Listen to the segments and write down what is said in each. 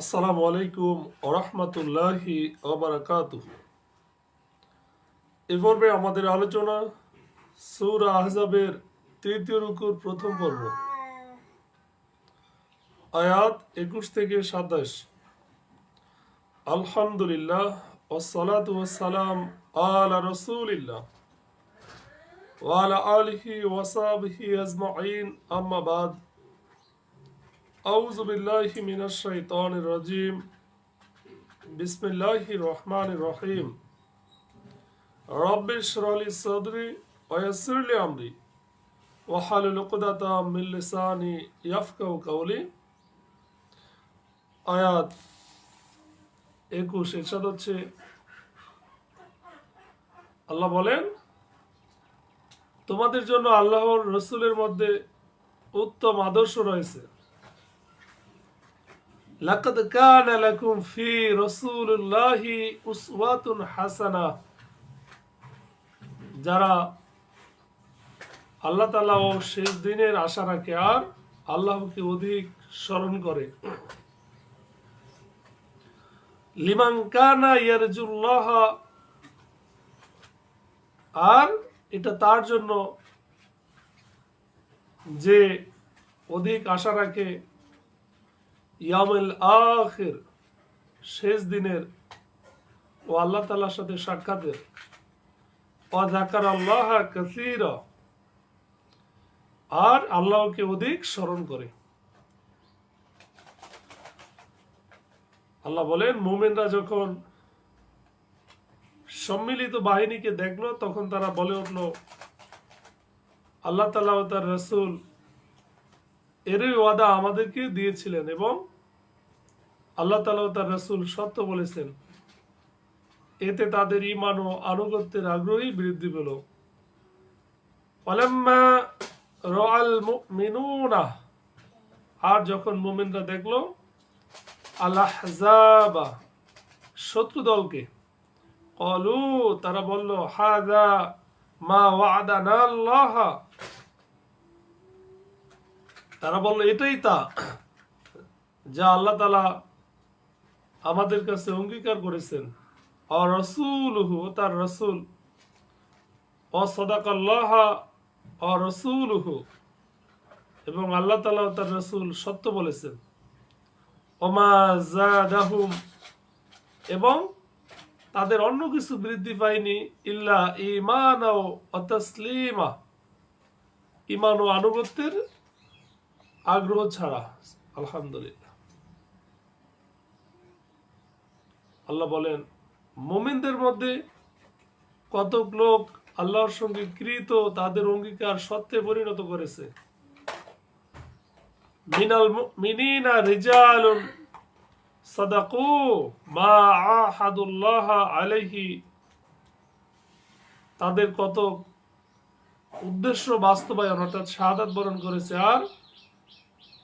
আসসালামু আলাইকুম ওরহমতুল্লাহি ওবারাকাতুহু। এ পর্বে আমাদের আলোচনা সূরা আহজাবের তৃতীয় রুকুর প্রথম পর্ব, আয়াত 21 থেকে 27। আলহামদুলিল্লাহ ওয়াসসালাতু ওয়াসসালাম আলা রাসূলিল্লাহ ওয়া আলা আলিহি ওয়া সাহবিহি আজমাইন, আম্মা বাদ। আউযু বিল্লাহি মিনাশ শাইতানির রাজীম। বিসমিল্লাহির রহমানির রহিম। রব্বি ইশরাহ লি সাদরি ওয়া ইয়াসসির লি আমরি ওয়াহলুল উকদাতাম মিন লিসানি ইয়াফকাহু কাওলি। আয়াত 21 ইরশাদ হচ্ছে, আল্লাহ বলেন, তোমাদের জন্য আল্লাহর রাসূলের মধ্যে উত্তম আদর্শ রয়েছে। লাকাদ কানা লাকুম ফি রাসূলিল্লাহি উসওয়াতুন হাসানাহ। যারা আল্লাহ তাআলা ও শেষ দিনের আশা রাখে আর আল্লাহকে অধিক স্মরণ করে। লিমান কানা ইয়ারজুল্লাহ, আর এটা তার জন্য যে অধিক আশা রাখে ইয়াউমুল আখির, শেষ দিনের ও আল্লাহ তাআলার সাথে সাক্ষাতের। ওয়া যাকারাল্লাহা কাসীরা, আর আল্লাহকে অধিক স্মরণ করে। আল্লাহ বলেন, মুমিনরা যখন সম্মিলিত বাহিনীকে দেখলো তখন তারা বলে উঠল, আল্লাহ তাআলা ও তার রাসূল এরই ওয়াদা আমাদেরকে দিয়েছিলেন এবং আল্লাহ তাআলা ও তার রাসূল সত্য বলেছেন। এতে তাদের ঈমান ও আনুগত্যের আগ্রহী বৃদ্ধি পেল। ফালাম্মা রাআল মুমিনুনা, আর যখন মুমিনরা দেখলো আল আহজাবা, শত্রু দলকে, ক্বালু, তারা বলল, হাযা মা ওয়া'দানা আল্লাহ, তারা বলল এটাই তা যা আল্লাহ তাআলা আমাদের কাছে অঙ্গীকার করেছেন। আর রাসূলুহু, তার রাসূল, ও সাদাকাল্লাহ আর রাসূলুহু, এবং আল্লাহ তাআলা ও তার রাসূল সত্য বলেছেন। ওমা যাদাহুম, এবং তাদের অন্য কিছু বৃদ্ধি পায়নি, ইল্লা ঈমান ওয়া তাসলিমা, ঈমান ও আনুগত্যের আগ্রহ ছাড়া। আলহামদুলিল্লাহ। আল্লাহ বলেন, মুমিনদের মধ্যে কতক লোক আল্লাহর সঙ্গে কৃত তাদের অঙ্গীকার সত্যে পরিণত করেছে। মিনাল মুমিনিনা রিজালুন সাদাকু মা আহাদুল্লাহ আলাইহি, তাদের কতক উদ্দেশ্য বাস্তবায়ন অর্থাৎ শাহাদাত বরণ করেছে আর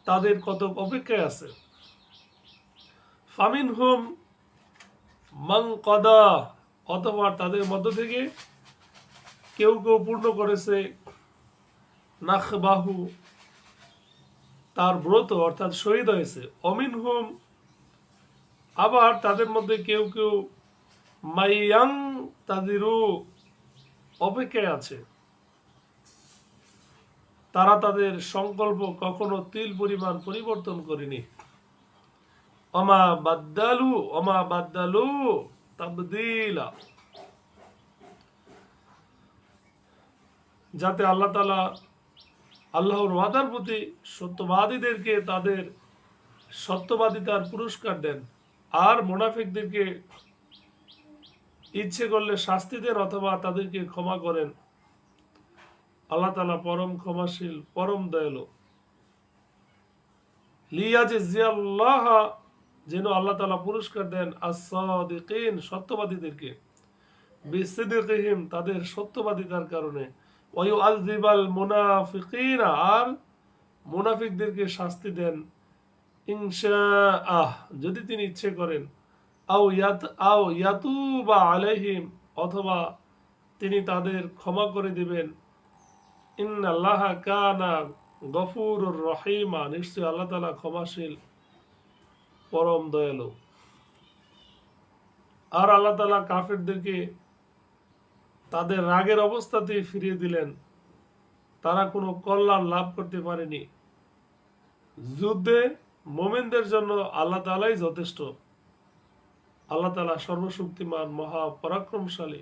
তাদের কতক অপেক্ষায় আছে। ফামিনহুম মান কাদা, অথবা তাদের মধ্য থেকে কেউ কেউ পূর্ণ করেছে নাখবাহু, তার ব্রত অর্থাৎ শহীদ হয়েছে। অমিনহুম, আবার তাদের মধ্যে কেউ কেউ মাইয়াং তাদিরু, অপেক্ষায় আছে। তারা তাদের সংকল্প কখনো তিল পরিমাণ পরিবর্তন করেনি। ওমা বাদদালু তাবদীলা, যাতে আল্লাহ তাআলা আল্লাহর ওয়াদার প্রতি সত্যবাদীদেরকে তাদের সত্যবাদিতার পুরস্কার দেন, আর মুনাফিকদেরকে ইচ্ছে করলে শাস্তি দেন অথবা তাদেরকে ক্ষমা করেন। আল্লাহ তাআলা পরম ক্ষমাশীল, পরম দয়ালু। লিয়াজজিয়াল্লাহ, যেন আল্লাহ তাআলা পুরস্কার দেন আস-সাদিকিন, সত্যবাদীদেরকে, বিসিদকিহিম, তাদের সত্যবাদিতার কারণে, ওয়া ইউআযযিবাল মুনাফিকিনা, আর মুনাফিকদেরকে শাস্তি দেন ইনশাআহ, যদি তিনি ইচ্ছে করেন, আও ইয়াতুবা আলাইহিম, অথবা তিনি তাদের ক্ষমা করে দিবেন। ইন্নাল্লাহা কানা গফুরুর রহিমা, নিশ্চয় আল্লাহ তাআলা ক্ষমাশীল পরম দয়ালু। আর আল্লাহ তাআলা কাফেরদেরকে তাদের রাগের অবস্থাতেই ফিরিয়ে দিলেন, তারা কোনো কল্যাণ লাভ করতে পারেনি। যুদ্ধে মুমিনদের জন্য আল্লাহ তাআলাই যথেষ্ট। আল্লাহ তাআলা সর্বশক্তিমান, মহা পরাক্রমশালী।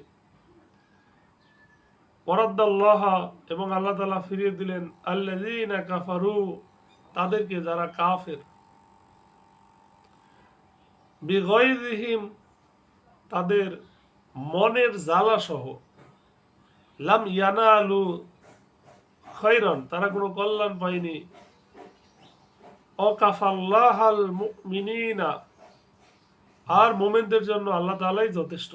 ওয়ারাদ্দাল্লাহ, এবং আল্লাহ তাআলা ফিরিয়ে দিলেন আল্লাযীনা কাফারু, তাদেরকে যারা কাফের, বিগায়যিহিম, তাদের মনের জ্বালা সহ, লাম ইয়ানালু খায়রান, তারা কোনো কল্যাণ পায়নি। ওয়াকাফাল্লাহাল মুমিনিনা, আর মুমিনদের জন্য আল্লাহ তাআলাই যথেষ্ট।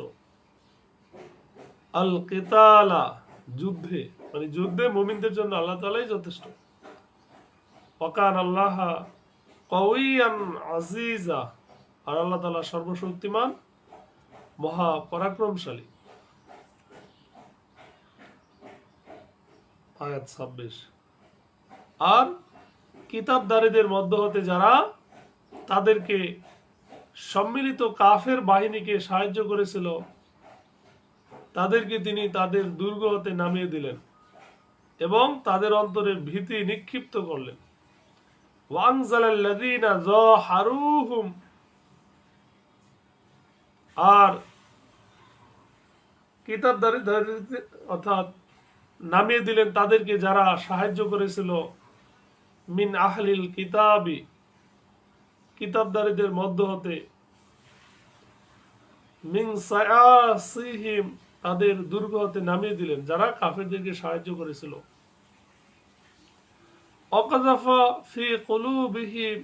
আল কিতালা, যুদ্ধে, মানে যুদ্ধে মুমিনদের জন্য আল্লাহ তাআলাই যথেষ্ট। ওয়াকান আল্লাহ কাওয়িয়ান আজিজা, আর আল্লাহ তাআলা সর্বশক্তিমান, মহা পরাক্রমশালী। আয়াত 26। আর কিতাবদারীদের মধ্য হতে যারা তাদেরকে সম্মিলিত কাফের বাহিনীকে সাহায্য করেছিল, তাদেরকে তিনি তাদের দুর্গ হতে নামিয়ে দিলেন এবং তাদের অন্তরে ভীতি নিক্ষিপ্ত করলেন। ওয়ানজালাল্লাযীনা যাহারুহুম, আর কিতাবদারী অর্থাৎ নামিয়ে দিলেন তাদেরকে যারা সাহায্য করেছিল, মিন আহলিল কিতাবি, কিতাবদারীদের মধ্য হতে, মিন সায়াসিহিম, তাদের দুর্গ হতে নামিয়ে দিলেন যারা কাফেরদেরকে সাহায্য করেছিল। অকাযাফা ফি কুলুবিহিম,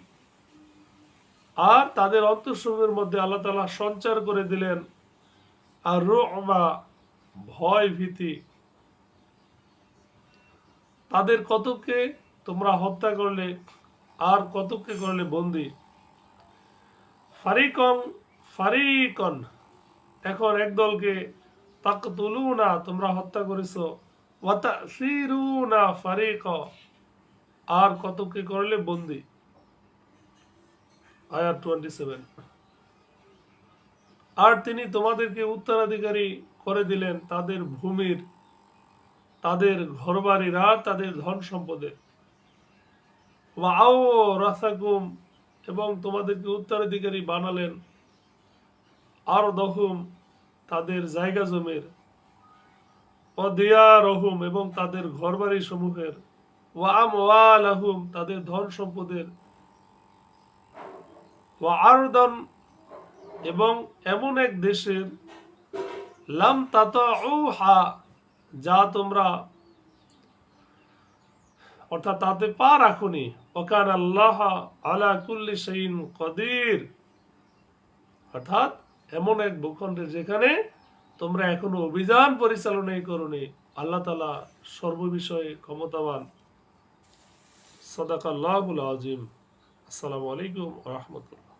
আর তাদের অন্তঃসমূহের মধ্যে আল্লাহ তাআলা সঞ্চার করে দিলেন আর রুবা, ভয় ভীতি। তাদের কতককে তোমরা হত্যা করলে আর কতককে করলে বন্দী। ফারিকন ফারিকন, এখন একদলকে তাকতুলুনা, তোমরা হত্যা করেছো, ওয়া তাসিরুনা ফারিক, আর কতককে করলে বন্দী। আয়াত 27। আর তিনি তোমাদেরকে উত্তরাধিকারী করে দিলেন তাদের ভূমির, তাদের ঘরবাড়ির, আর তাদের ধন সম্পদের। ওয়া আওরাসাকুম, এবং তোমাদেরকে উত্তরাধিকারী বানালেন আরদহুম, তাদের জায়গা জমির। ওয়া দিয়ারহুম, এবং তাদের ঘরবাড়ি সমূহের। ওয়া আমওয়ালাহুম, তাদের ধন সম্পদের। ওয়া আরদান, এবং এমন এক দেশের, লাম তাতাউহা, যা তোমরা, অর্থাৎ তাতে পা রাখুনি। ওয়াকান আল্লাহ আলা কুল্লি শাইইন কাদির, অর্থাৎ এমন এক ভূখণ্ডে যেখানে তোমরা এখনো অভিযান পরিচালনাই করোনি, আল্লাহ তাআলা সর্ববিষয়ে ক্ষমতাবান। সাদাকাল্লাহুল আযীম। আসসালামু আলাইকুম ওয়া রাহমাতুল্লাহ।